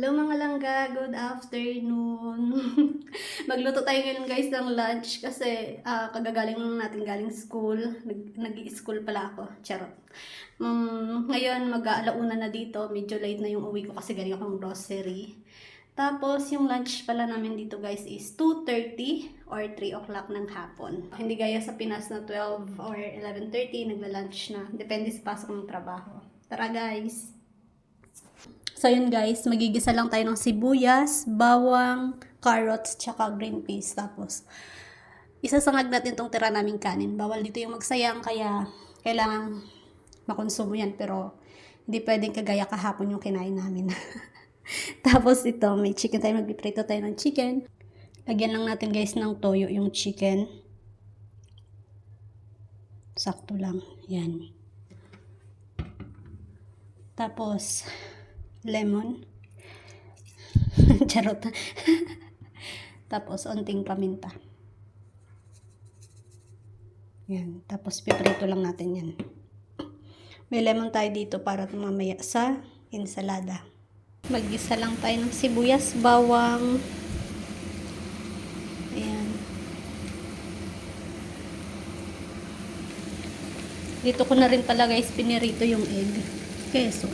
Hello mga langga, good afternoon. Magluto tayo ngayon guys ng lunch kasi kagagaling lang natin galing school. Nag-i-school pala ako, charot. Ngayon mag-aalauna na dito, medyo late na yung uwi ko kasi galing akong grocery. Tapos yung lunch pala namin dito guys is 2:30 or 3 o'clock ng hapon. Hindi gaya sa Pinas na 12 or 11:30 nagla-lunch na. Depende sa pasok ng trabaho. Tara guys! So yun guys, magigisa lang tayo ng sibuyas, bawang, carrots, tsaka green peas. Tapos, isasangag natin tong tira naming kanin. Bawal dito yung magsayang, kaya kailangan makonsumo yan. Pero, hindi pwedeng kagaya kahapon yung kinain namin. Tapos ito, may chicken tayo. Magpiprito tayo ng chicken. Lagyan lang natin guys ng toyo yung chicken. Sakto lang. Yan. Tapos, lemon. Charot. Tapos, onting paminta. Yan. Tapos, piprito lang natin yan. May lemon tayo dito para mamaya sa ensalada. Mag-isa lang tayo ng sibuyas, bawang. Ayan. Dito ko na rin pala guys pinirito yung egg. Keso.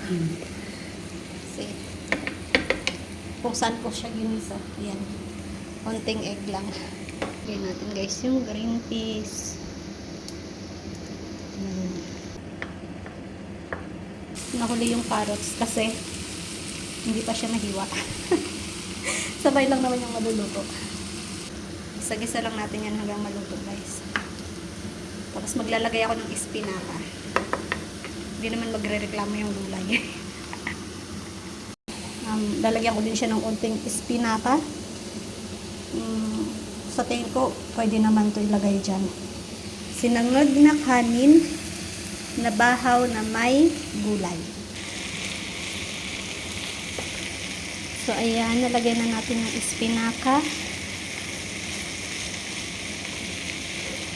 Kasi, kung saan ko siya ginisa. Ayan. Konting egg lang. Lagyan natin guys yung green peas. Nahuli yung carrots kasi hindi pa siya nahiwa. Sabay lang naman yung maluluto. Isa-gisa lang natin yan hanggang maluto guys. Tapos maglalagay ako ng espinaka. Hindi naman magre-reklamo yung gulay. Lalagyan ko din siya ng unting espinaka. Sa tingin ko, pwede naman ito ilagay dyan. Sinangag na kanin na bahaw na may gulay. So, ayan, nalagay na natin yung espinaka.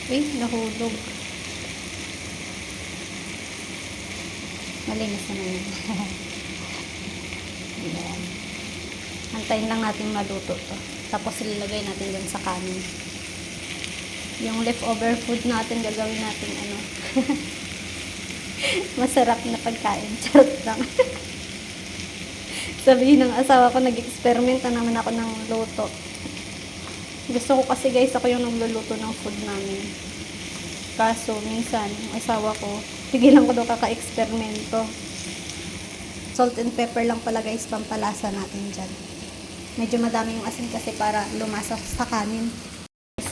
Uy, nahulog. Malinis naman yun. Ayan. Antayin lang natin maluto to. Tapos ilalagay natin dyan sa kanin. Yung leftover food natin, gagawin natin ano. Masarap na pagkain. Charot lang. Sabihin ng asawa ko, nag-experiment na naman ako ng luto. Gusto ko kasi guys, ako yung nagluluto ng food namin. Kaso, minsan, yung asawa ko, tigilan ko daw kaka-eksperimento. Salt and pepper lang pala guys, pampalasa natin dyan. Medyo madami yung asin kasi para lumasa sa kanin.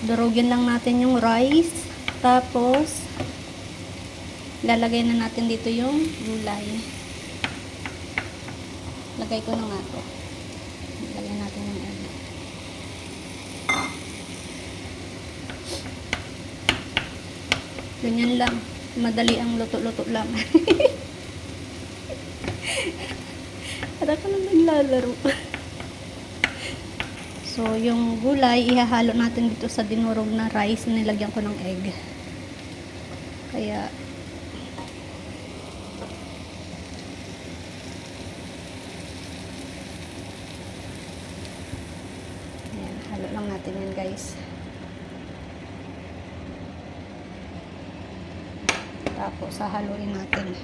Durugin lang natin yung rice. Tapos, lalagay na natin dito yung gulay. Lagay ko na nga to. Lagay natin yung egg. Ganyan lang. Madali ang luto-luto lang. Para ka lang naglalaro. So, yung gulay, ihahalo natin dito sa dinurog na rice na nilagyan ko ng egg. Kaya, ayan, halo lang natin yan guys. Tapos, hahaluin natin.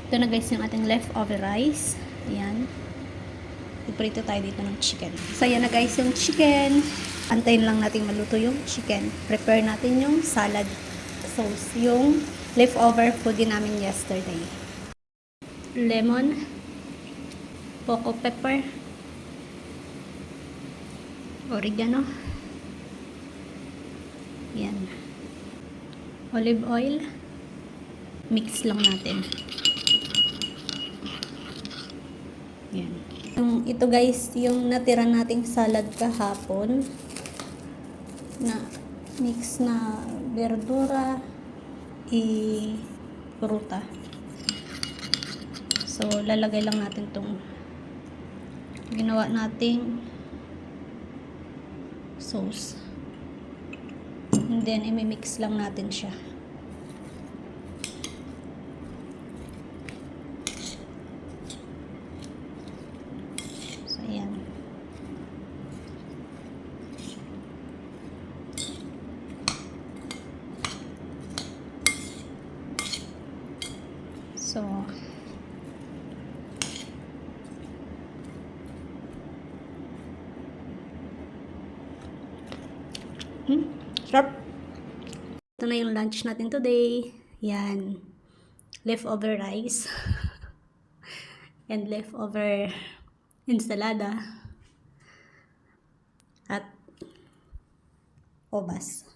Ito na guys yung ating leftover rice. Ayan. Iprito tayo dito ng chicken. So, ayan na guys yung chicken. Antayin lang natin maluto yung chicken. Prepare natin yung salad sauce. Yung leftover food din namin yesterday. Lemon. Poco pepper. Oregano. Ayan. Olive oil. Mix lang natin. Yan. Ito guys, yung natira nating salad kahapon na mix na verdura pruta. So, lalagay lang natin tong ginawa nating sauce. And then, imimix lang natin siya. So, sarap. Ito na yung lunch natin today. Yan. Leftover rice. And leftover ensalada. At obas.